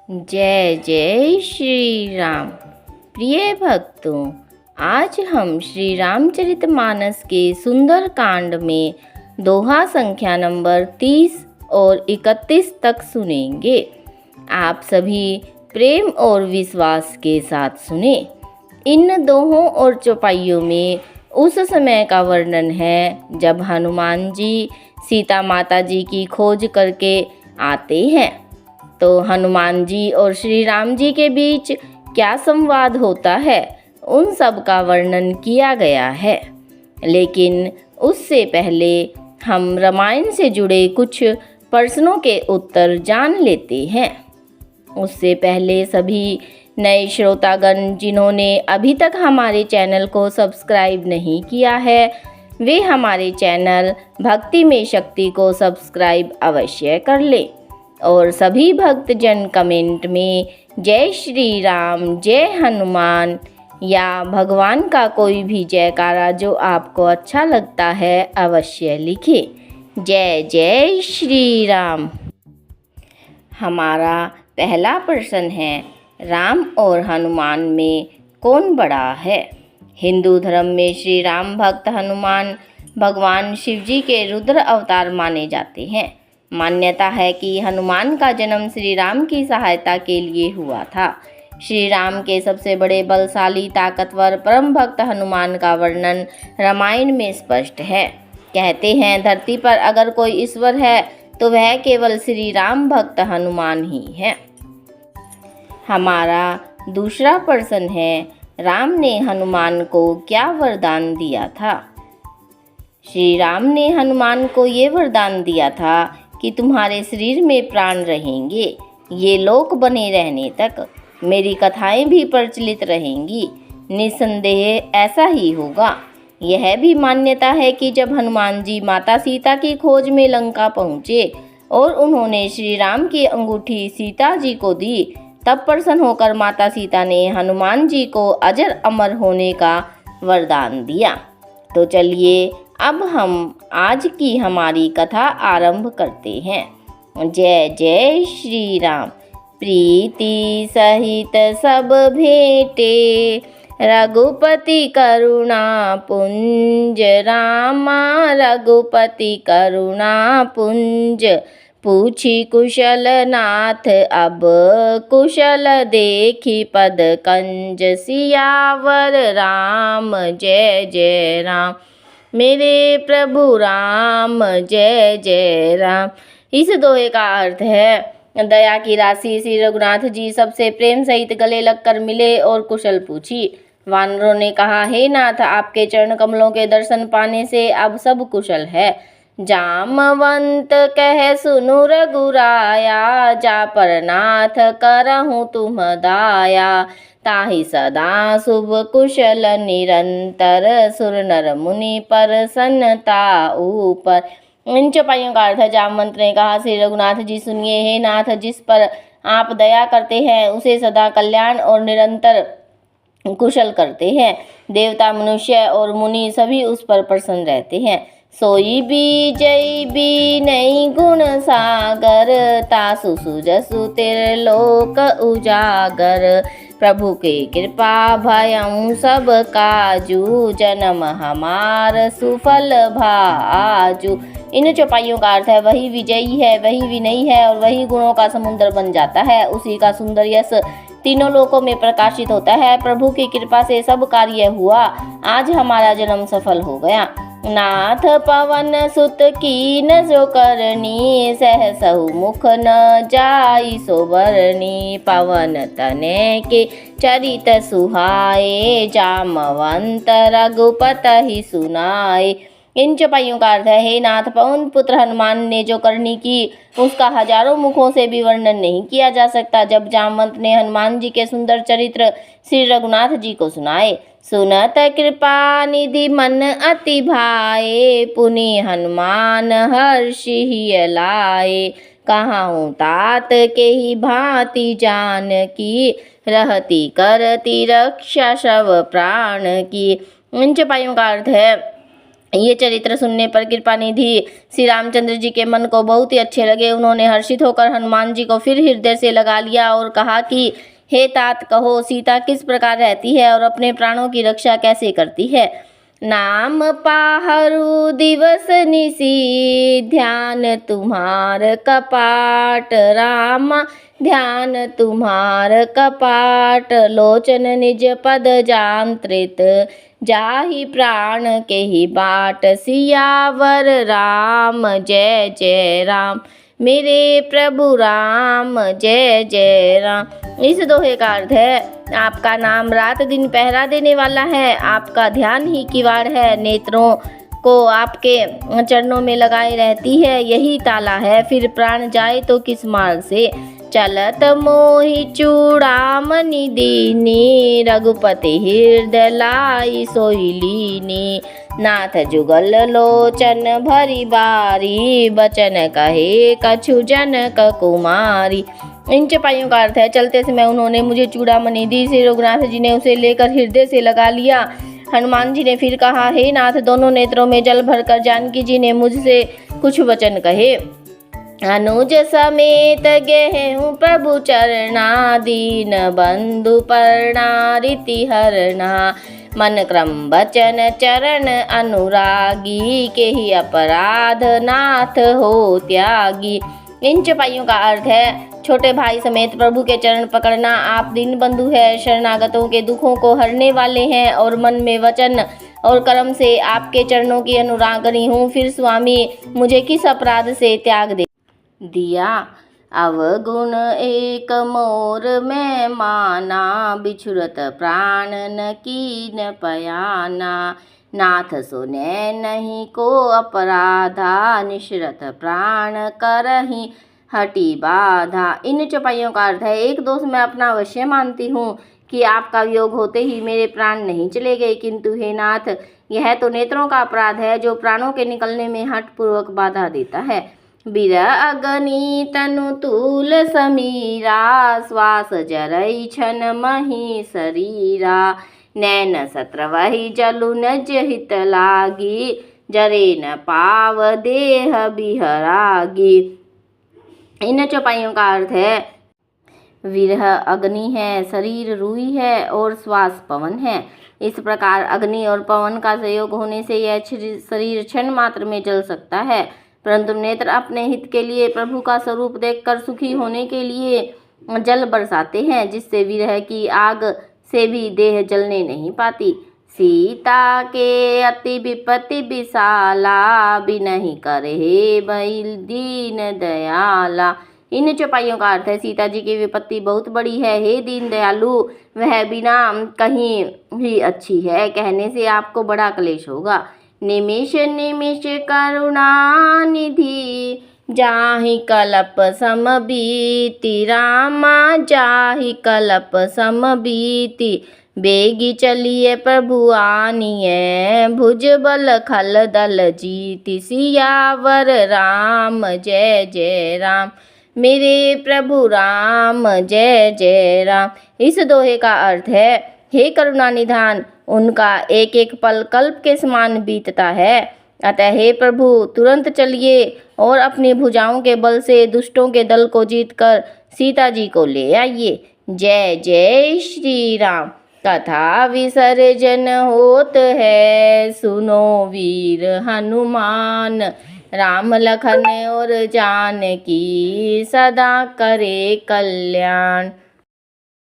जय जय श्री राम। प्रिय भक्तों, आज हम श्री रामचरितमानस के सुंदर कांड में दोहा संख्या नंबर 30 और 31 तक सुनेंगे। आप सभी प्रेम और विश्वास के साथ सुने। इन दोहों और चौपाइयों में उस समय का वर्णन है जब हनुमान जी सीता माता जी की खोज करके आते हैं। तो हनुमान जी और श्री राम जी के बीच क्या संवाद होता है, उन सब का वर्णन किया गया है। लेकिन उससे पहले हम रामायण से जुड़े कुछ प्रश्नों के उत्तर जान लेते हैं। उससे पहले सभी नए श्रोतागण जिन्होंने अभी तक हमारे चैनल को सब्सक्राइब नहीं किया है, वे हमारे चैनल भक्ति में शक्ति को सब्सक्राइब अवश्य कर लें। और सभी भक्तजन कमेंट में जय श्री राम, जय हनुमान या भगवान का कोई भी जयकारा जो आपको अच्छा लगता है अवश्य लिखें। जय जय श्री राम। हमारा पहला प्रश्न है, राम और हनुमान में कौन बड़ा है? हिंदू धर्म में श्री राम भक्त हनुमान भगवान शिव जी के रुद्र अवतार माने जाते हैं। मान्यता है कि हनुमान का जन्म श्री राम की सहायता के लिए हुआ था। श्री राम के सबसे बड़े बलशाली ताकतवर परम भक्त हनुमान का वर्णन रामायण में स्पष्ट है। कहते हैं, धरती पर अगर कोई ईश्वर है तो वह केवल श्री राम भक्त हनुमान ही है। हमारा दूसरा प्रश्न है, राम ने हनुमान को क्या वरदान दिया था? श्री राम ने हनुमान को ये वरदान दिया था कि तुम्हारे शरीर में प्राण रहेंगे, ये लोक बने रहने तक मेरी कथाएं भी प्रचलित रहेंगी। निसंदेह ऐसा ही होगा। यह भी मान्यता है कि जब हनुमान जी माता सीता की खोज में लंका पहुँचे और उन्होंने श्री राम की अंगूठी सीता जी को दी, तब प्रसन्न होकर माता सीता ने हनुमान जी को अजर अमर होने का वरदान दिया। तो चलिए अब हम आज की हमारी कथा आरंभ करते हैं। जय जय श्री राम। प्रीति सहित सब भेटे, रघुपति करुणा पुंज रामा रघुपति करुणा पुंज। पूछी कुशल नाथ अब कुशल देखी पद कंज। सियावर राम जय जय राम, मेरे प्रभु राम जय जय राम। इस दोहे का अर्थ है, दया की राशि श्री रघुनाथ जी सबसे प्रेम सहित गले लगकर मिले और कुशल पूछी। वानरों ने कहा, हे नाथ, आपके चरण कमलों के दर्शन पाने से अब सब कुशल है। जामवंत कह सुनु रघुराया, जा पर नाथ करहूँ तुम दाया। ताहि सदा शुभ कुशल निरंतर, सुर नर मुनि प्रसन्नता ऊपर। इन चौपाइयों का अर्थ है, जामवंत ने कहा, श्री रघुनाथ जी सुनिए, हे नाथ, जिस पर आप दया करते हैं उसे सदा कल्याण और निरंतर कुशल करते हैं। देवता, मनुष्य और मुनि सभी उस पर प्रसन्न रहते हैं। सोई बीजई बी नई गुण सागर, तासु सुजसु त्रिलोक उजागर। प्रभु के कृपा भयं सब काजू, जन्म हमार सुफल भाजू। इन चौपाइयों का अर्थ है, वही विजयी है, वही विनयी है और वही गुणों का समुद्र बन जाता है। उसी का सुंदर यश तीनों लोकों में प्रकाशित होता है। प्रभु की कृपा से सब कार्य हुआ, आज हमारा जन्म सफल हो गया। नाथ पवन सुत कीन जो करनी, सहसहु मुख न जाई सोबरनी। पवन तने के चरित सुहाए, जामवंत रघुपति सुनाए। इन चौपाइयों का अर्थ है, हे नाथ, पवन पुत्र हनुमान ने जो करनी की उसका हजारों मुखों से भी वर्णन नहीं किया जा सकता। जब जामवंत ने हनुमान जी के सुंदर चरित्र श्री रघुनाथ जी को सुनाए, सुनत कृपा निधि मन अति भाए, पुनि हनुमान हर्षि लाए। कहाऊँ तात के ही भांति जान की, रहती करती रक्षा शव प्राण की। इन चौपाइयों का अर्थ है, ये चरित्र सुनने पर कृपा निधि श्री रामचंद्र जी के मन को बहुत ही अच्छे लगे। उन्होंने हर्षित होकर हनुमान जी को फिर हृदय से लगा लिया और कहा कि हे तात, कहो सीता किस प्रकार रहती है और अपने प्राणों की रक्षा कैसे करती है। नाम पाहरु दिवस निसी, ध्यान तुम्हार कपाट रामा, ध्यान तुम्हार कपाट। लोचन निज पद जानत्रित, जाहि प्राण के ही बाट। सियावर राम जय जय राम, मेरे प्रभु राम जय जय राम। इस दोहे का अर्थ है, आपका नाम रात दिन पहरा देने वाला है, आपका ध्यान ही किवाड़ है, नेत्रों को आपके चरणों में लगाए रहती है, यही ताला है। फिर प्राण जाए तो किस मार्ग से। चलत मोहि चूड़ामणि दीनी, रघुपति हृदय लाई सोई लीनी। नाथ जुगल लोचन भरी बारी, बचन कहे कछु जनक कुमारी। इन चौपाइयों का अर्थ है, चलते समय उन्होंने मुझे चूड़ामणि दी। श्री रघुनाथ जी ने उसे लेकर हृदय से लगा लिया। हनुमान जी ने फिर कहा, हे नाथ, दोनों नेत्रों में जल भरकर जानकी जी ने मुझसे कुछ वचन कहे। अनुज समेत गेहूँ प्रभु चरना, दीन बंधु पर्णा रीति हरना। मन क्रम बचन चरण अनुरागी, के ही अपराध नाथ हो त्यागी। इन चौपाइयों का अर्थ है, छोटे भाई समेत प्रभु के चरण पकड़ना। आप दीन बंधु है, शरणागतों के दुखों को हरने वाले हैं और मन में वचन और कर्म से आपके चरणों की अनुरागनी हूँ। फिर स्वामी, मुझे किस अपराध से त्याग दे दिया। अवगुण एक मोर में माना, बिछुरत प्राण न कीन पयाना। नाथ सुने नहीं को अपराधा, निश्रत प्राण करही हटी बाधा। इन चौपाइयों का अर्थ है, एक दोष मैं अपना अवश्य मानती हूँ कि आपका वियोग होते ही मेरे प्राण नहीं चले गए, किंतु हे नाथ, यह तो नेत्रों का अपराध है जो प्राणों के निकलने में हठपूर्वक बाधा देता है। बिरह अग्नि तनु तूल समीरा, श्वास जरई छन मही शरीरा। नैन सत्र वही जलु नज हित लागी, जरे न पाव देह बिहरागी। इन चौपाइयों का अर्थ है, विरह अग्नि है, शरीर रूई है और श्वास पवन है। इस प्रकार अग्नि और पवन का संयोग होने से यह शरीर क्षण मात्र में जल सकता है, परंतु नेत्र अपने हित के लिए प्रभु का स्वरूप देखकर सुखी होने के लिए जल बरसाते हैं, जिससे विरह की आग से भी देह जलने नहीं पाती। सीता के अति विपत्ति विशाला, बिनहि करहे बैल दीन दयाला। इन चौपाइयों का अर्थ है, सीता जी की विपत्ति बहुत बड़ी है, हे दीन दयालु, वह बिना कहीं ही अच्छी है, कहने से आपको बड़ा क्लेश होगा। निमिष निमिष करुणा निधि, जाहि कल्प सम बीति रामा, जाहि कल्प सम बीति। बेगी चलिए प्रभु आनिए, भुज बल खल दल जीति। सियावर राम जय जय राम, मेरे प्रभु राम जय जय राम। इस दोहे का अर्थ है, हे करुणा निधान, उनका एक एक पल कल्प के समान बीतता है, अतः हे प्रभु तुरंत चलिए और अपनी भुजाओं के बल से दुष्टों के दल को जीतकर सीता जी को ले आइए। जय जय श्री राम। कथा विसर्जन होत है, सुनो वीर हनुमान। राम लखन और जानकी, सदा करे कल्याण।